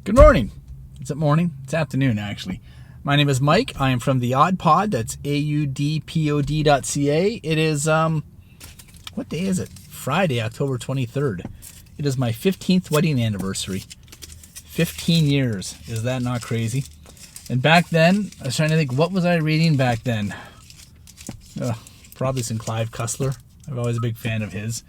Good morning. Is it morning? It's afternoon, actually. My name is Mike. I am from the AudPod. That's AudPod.ca. It is, what day is it? Friday, October 23rd. It is my 15th wedding anniversary. 15 years. Is that not crazy? And back then, I was trying to think, what was I reading back then? Probably some Clive Cussler. I'm always a big fan of his.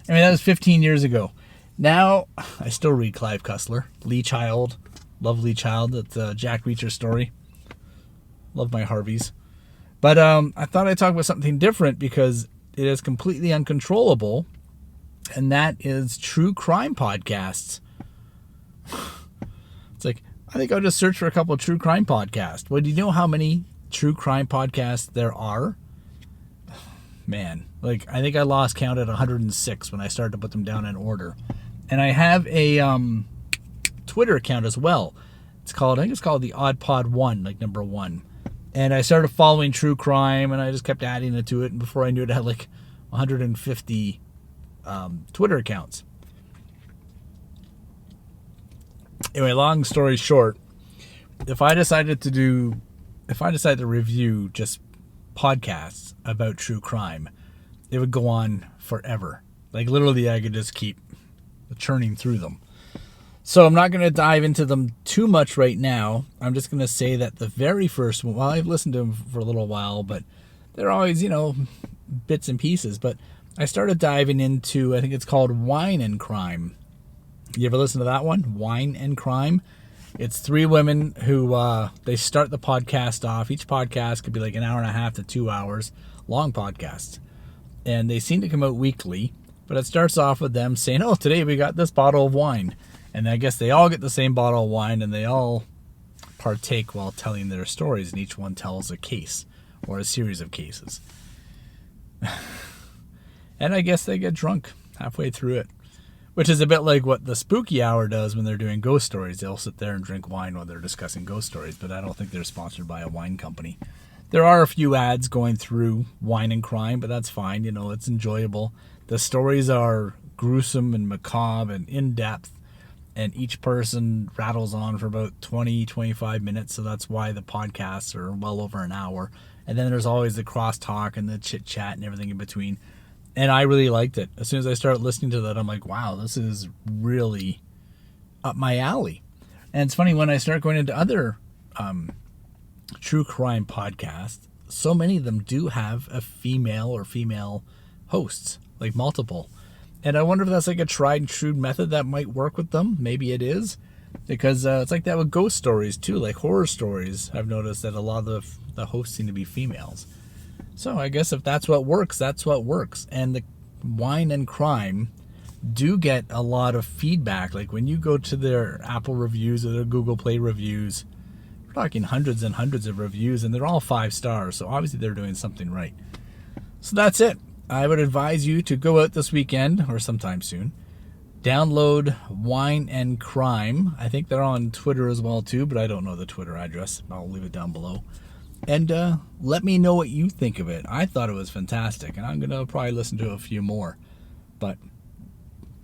I mean, that was 15 years ago. Now, I still read Clive Cussler. Lee Child. Love Lee Child. That's a Jack Reacher story. Love my Harveys. But I thought I'd talk about something different because it is completely uncontrollable. And that is true crime podcasts. It's like, I think I'll just search for a couple of true crime podcasts. Well, do you know how many true crime podcasts there are? Man, like, I think I lost count at 106 when I started to put them down in order. And I have a Twitter account as well. I think it's called the AudPod 1, like number 1. And I started following true crime, and I just kept adding it to it. And before I knew it, I had like 150 Twitter accounts. Anyway, long story short, if I decided to review just podcasts about true crime, it would go on forever. Like, literally, I could just keep churning through them. So I'm not going to dive into them too much right now. I'm just going to say that the very first one, well, I've listened to them for a little while, but they're always, bits and pieces. But I started diving into, I think it's called Wine and Crime. You ever listen to that one? Wine and Crime. It's 3 women who, they start the podcast off. Each podcast could be like an hour and a half to 2 hours, long podcasts. And they seem to come out weekly, but it starts off with them saying, oh, today we got this bottle of wine. And I guess they all get the same bottle of wine, and they all partake while telling their stories, and each one tells a case or a series of cases. And I guess they get drunk halfway through it, which is a bit like what the Spooky Hour does when they're doing ghost stories. They'll sit there and drink wine while they're discussing ghost stories, but I don't think they're sponsored by a wine company. There are a few ads going through Wine and Crime, but that's fine. It's enjoyable. The stories are gruesome and macabre and in-depth, and each person rattles on for about 20-25 minutes, so that's why the podcasts are well over an hour. And then there's always the crosstalk and the chit-chat and everything in between. And I really liked it. As soon as I started listening to that, I'm like, wow, this is really up my alley. And it's funny, when I start going into other true crime podcasts, so many of them do have a female or female hosts, like multiple. And I wonder if that's like a tried and true method that might work with them. Maybe it is. Because it's like that with ghost stories too, like horror stories. I've noticed that a lot of the hosts seem to be females. So I guess if that's what works, that's what works. And the Wine and Crime do get a lot of feedback. Like when you go to their Apple reviews or their Google Play reviews, we're talking hundreds and hundreds of reviews, and they're all 5 stars. So obviously they're doing something right. So that's it. I would advise you to go out this weekend or sometime soon. Download Wine and Crime. I think they're on Twitter as well too, but I don't know the Twitter address. I'll leave it down below. And let me know what you think of it. I thought it was fantastic, and I'm going to probably listen to a few more. But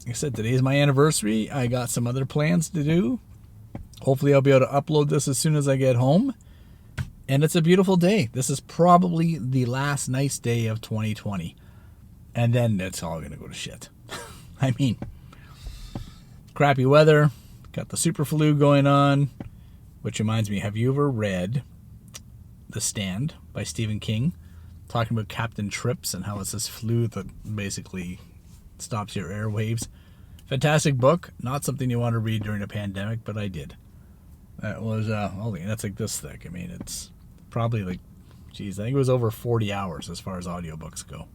like I said, today is my anniversary. I got some other plans to do. Hopefully I'll be able to upload this as soon as I get home. And it's a beautiful day. This is probably the last nice day of 2020. And then it's all going to go to shit. I mean, crappy weather. Got the super flu going on. Which reminds me, have you ever read The Stand by Stephen King? Talking about Captain Trips and how it's this flu that basically stops your airwaves. Fantastic book. Not something you want to read during a pandemic, but I did. That was, that's like this thick. I mean, it's probably like, I think it was over 40 hours as far as audiobooks go.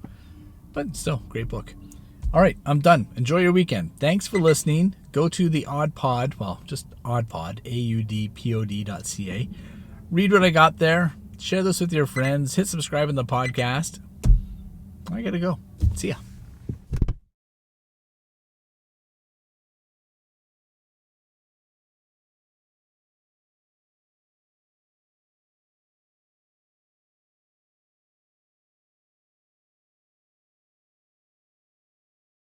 But still, great book. All right, I'm done. Enjoy your weekend. Thanks for listening. Go to the AudPod, well, just AudPod, AudPod.ca. Read what I got there. Share this with your friends. Hit subscribe in the podcast. I gotta go. See ya.